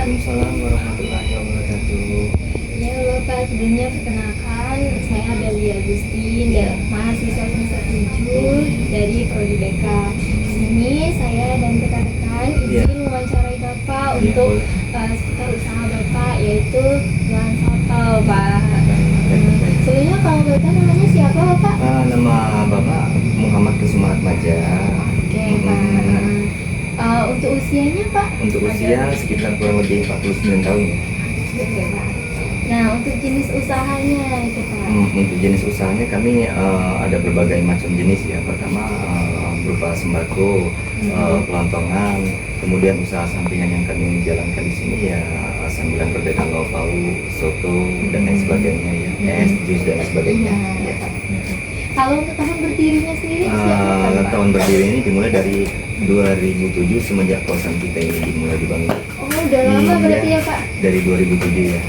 Waalaikumsalam warahmatullahi wabarakatuh. Ya Bapak, sebelumnya perkenalkan saya Adelia Agustin, mahasiswa semester 7 dari Prodi BK. Di sini saya dan rekan-rekan izin mewawancarai Bapak untuk seputar usaha Bapak, yaitu jualan soto, Pak. Sebelumnya kalau boleh tahu namanya siapa Bapak? Nama Bapak Muhammad Kusumarat Maja. Oke, Pak. Untuk usianya Pak? Untuk usia sekitar kurang lebih 49 tahun ya. Oke, Pak. Nah, untuk jenis usahanya itu Pak? Untuk jenis usahanya kami ada berbagai macam jenis ya. Pertama berupa sembako, kelontongan, kemudian usaha sampingan yang kami jalankan di sini ya sambilan berdagang lauk pauk, soto dan lain sebagainya ya, es, jus dan lain sebagainya. Ya. Kalau untuk tahun berdirinya sendiri siapa Pak? Tahun berdiri ini dimulai dari 2007 semenjak kosan kita ini dimulai dibangun. Oh, udah lama berarti ya Pak? Dari 2007 ya.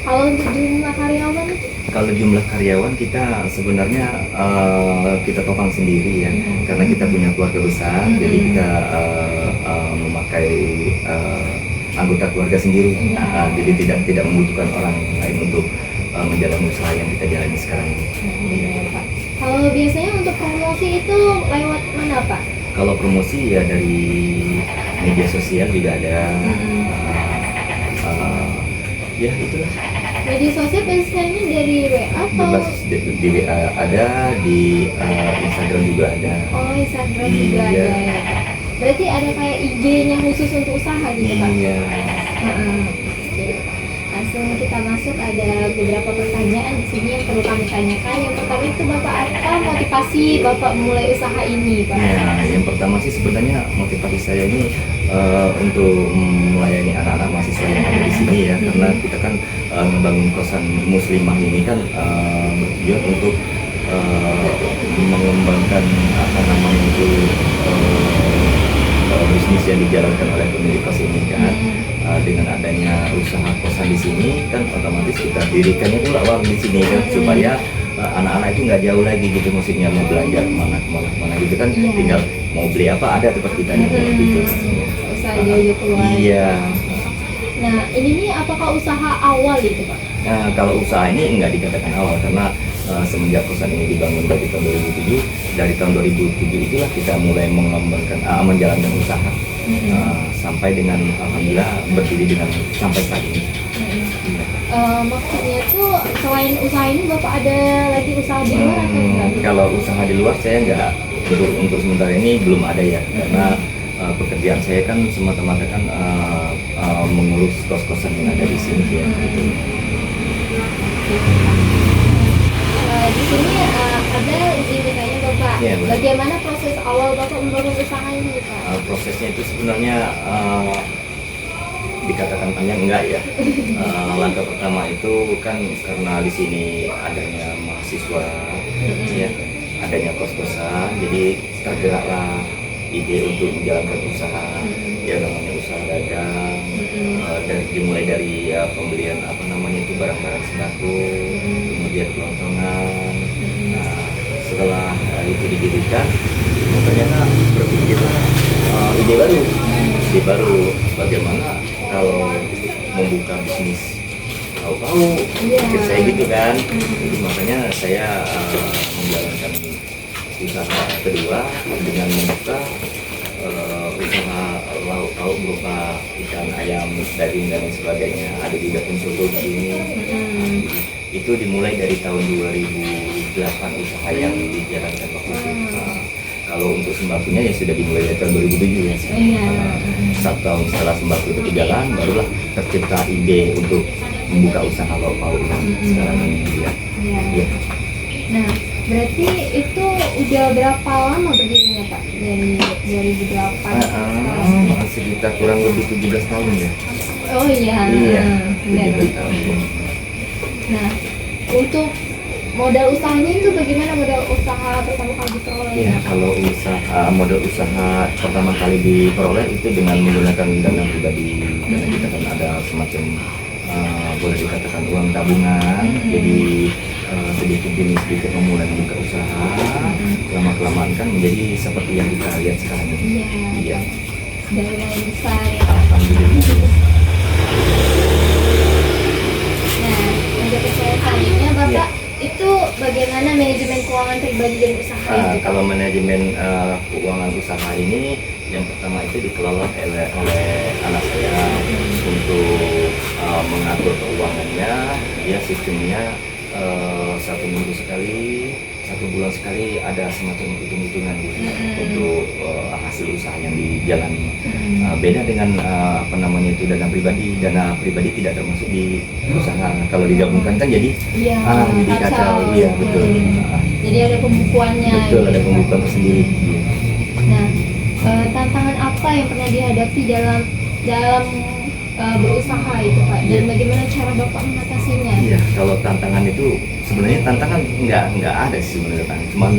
Kalau untuk jumlah karyawan itu? Kalau jumlah karyawan kita sebenarnya kita topang sendiri ya, karena kita punya keluarga besar, jadi kita memakai anggota keluarga sendiri, jadi tidak membutuhkan orang lain untuk menjalani usaha yang kita jalani sekarang ini. Pak. Kalau biasanya untuk promosi itu lewat mana Pak? Kalau promosi ya dari media sosial juga ada, ya itulah. Media sosial biasanya dari WA atau? Bebas di WA ada, di Instagram juga ada. Oh, Instagram juga ada ya Pak. Berarti ada kayak IG-nya khusus untuk usaha gitu Pak? Iya. Oke. Langsung kita masuk, ada beberapa pertanyaan di sini yang perlu kami tanyakan. Yang pertama itu Bapak, apa motivasi Bapak memulai usaha ini Pak? Ya, yang pertama sih sebenarnya motivasi saya ini untuk melayani anak-anak mahasiswa yang ada di sini ya, karena kita kan membangun kosan muslimah ini kan bertujuan untuk mengembangkan apa namanya itu bisnis yang dijalankan oleh pemilik kos ini kan. Dengan adanya usaha kosan di sini kan otomatis kita dirikannya pula warung di sini kan, supaya anak-anak itu nggak jauh lagi gitu, maksudnya mau belajar kemana gitu kan, tinggal mau beli apa ada tempat kita gitu. Usaha jauh keluar. Iya. Nah, ini nih apakah usaha awal itu Pak? Nah, kalau usaha ini nggak dikatakan awal, karena semenjak kosan ini dibangun dari tahun 2007, dari tahun 2007 itulah kita mulai mengembangkan, menjalankan usaha sampai dengan alhamdulillah berdiri dengan sampai saat ini. Maksudnya tuh selain usaha ini Bapak ada lagi usaha di luar atau enggak? Kalau usaha di luar saya nggak, untuk sementara ini belum ada ya, karena pekerjaan saya kan semata-mata kan mengurus kos-kosan yang ada di sini ya. Gitu. Di sini ada izin bertanya Bapak, Ya, bagaimana proses awal Bapak membangun usaha ini Pak? Prosesnya itu sebenarnya dikatakan panjang enggak ya. Langkah pertama itu kan karena di sini adanya mahasiswa, ya, adanya kos-kosan, jadi tergeraklah ide untuk menjalankan usaha, ya namanya usaha dagang, dimulai dari pembelian apa namanya itu barang-barang sembako, kemudian kelontongan. Nah, setelah itu didirikan, ternyata berpikirlah ide baru bagaimana kalau membuka bisnis tahu-tahu, pikir saya gitu kan. Jadi makanya saya menjalankan usaha kedua dengan membuka usaha lauk pauk berupa ikan, ayam, daging dan lain sebagainya. Ada juga soto di sini. Itu dimulai dari tahun 2008 usaha yang dijalankan waktu itu. Kalau untuk sembakonya ya sudah dimulai dari tahun 2007 ya. Satu tahun setelah sembako itu berjalan, barulah tercipta ide untuk membuka usaha lauk pauk sekarang ini ya. Nah, berarti itu udah berapa lama berdirinya Pak? Dari 2008? Sekitar kurang lebih 17 tahun ya. Oh iya. Iya, Benar. 17 tahun. Nah, untuk modal usahanya itu bagaimana, modal usaha pertama kali diperoleh? Iya, kalau modal usaha pertama kali diperoleh itu dengan menggunakan dana pribadi, karena kita kan ada semacam boleh dikatakan uang tabungan. Jadi sedikit demi sedikit memulai membuka usaha, lama kelamaan kan menjadi seperti yang kita lihat sekarang ini. Iya. Dari yang besar ya. Alhamdulillah. manajemen keuangan usaha ini yang pertama itu dikelola oleh anak saya untuk mengatur keuangannya. Dia sistemnya 1 minggu sekali, 1 bulan sekali ada semacam hitung-hitungan gitu untuk hasil usaha yang dijalani. Beda dengan apa namanya itu dana pribadi tidak termasuk di usaha. Kalau digabungkan kan jadi jadi kacau. Iya betul. Jadi ada pembukuannya. Betul, gitu, ada pembukuan tersendiri. Nah, tantangan apa yang pernah dihadapi dalam berusaha itu Pak? Dan bagaimana cara Bapak mengatasinya? Iya, kalau tantangan itu sebenarnya tantangan nggak ada sih sebenarnya, cuman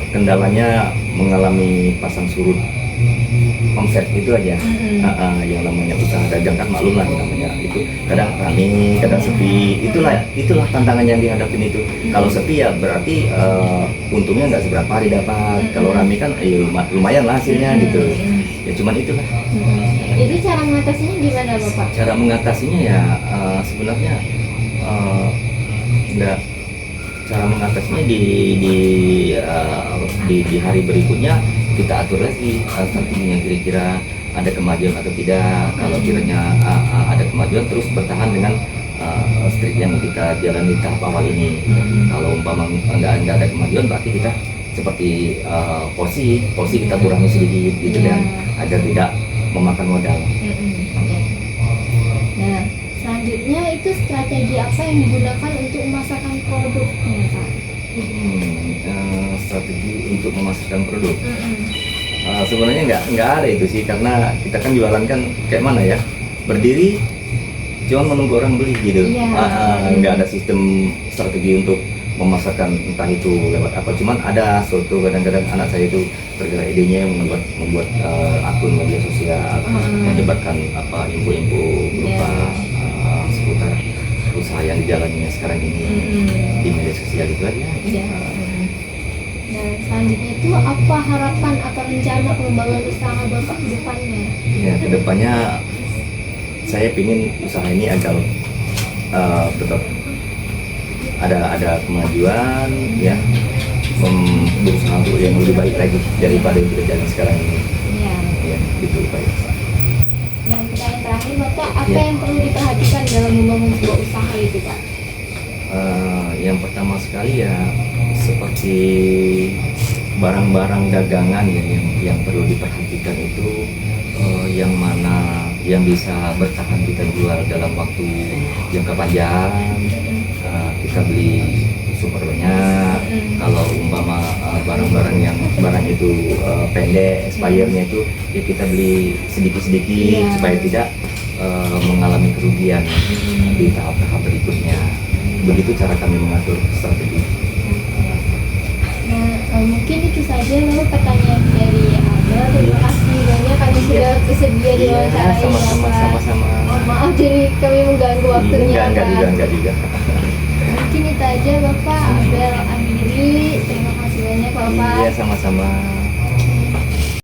kendalanya mengalami pasang surut omset itu aja. Yang namanya usaha dagang kan maklum lah namanya itu kadang rame, kadang sepi. Itulah tantangan yang dihadapin itu. Kalau sepi ya berarti untungnya nggak seberapa didapat. Kalau rame kan lumayan lah hasilnya gitu. Ya cuman itulah. Itu cara mengatasinya gimana Bapak? Cara mengatasinya ya sebenarnya enggak. Cara mengatasinya di hari berikutnya kita atur lagi strateginya, kira-kira ada kemajuan atau tidak. Kalau kiranya ada kemajuan, terus bertahan dengan strik yang kita jalani tahap awal ini. Kalau umpama nggak ada kemajuan, berarti kita seperti porsi kita kurangi sedikit gitu dan agar tidak memakan modal. Nah, selanjutnya itu strategi apa yang digunakan untuk memasarkan produknya Pak? Strategi untuk memasarkan produk. Sebenarnya nggak ada itu sih, karena kita kan jualan kan kayak mana ya, berdiri cuma menunggu orang beli gitu. Nggak ada sistem strategi untuk memasarkan, entah itu lewat apa. Cuman ada suatu kadang-kadang anak saya itu tergerak idenya membuat akun media sosial, menyebarkan info-info berupa seputar usaha yang dijalaninya sekarang ini di media sosial itu aja. Nah, selanjutnya itu apa harapan atau rencana pengembangan usaha Bapak ke depannya? Ya, ke depannya saya ingin usaha ini agar tetap ada kemajuan, ya, berusaha untuk yang lebih baik lagi daripada yang kita jalan sekarang ini. Ya, gitu Pak. Dan pertanyaan terakhir Bapak, apa yang perlu diperhatikan dalam membangun sebuah usaha itu Pak? Yang pertama sekali ya seperti barang-barang dagangan yang perlu diperhatikan itu yang mana yang bisa bertahan kita jual dalam waktu jangka panjang. Kita beli super banyak. Kalau umpama barang itu pendek expirednya itu ya kita beli sedikit-sedikit supaya tidak mengalami kerugian di tahap-tahap berikutnya. Begitu cara kami mengatur strategi. Nah, mungkin itu saja lalu pertanyaan dari Abel. Terima kasih banyak kami sudah bersedia diwawancarai. Sama-sama. Maaf jadi kami mengganggu waktunya. Enggak juga. Mungkin itu aja Bapak Abel Amiri. Terima kasih banyak Bapak. Iya, sama-sama.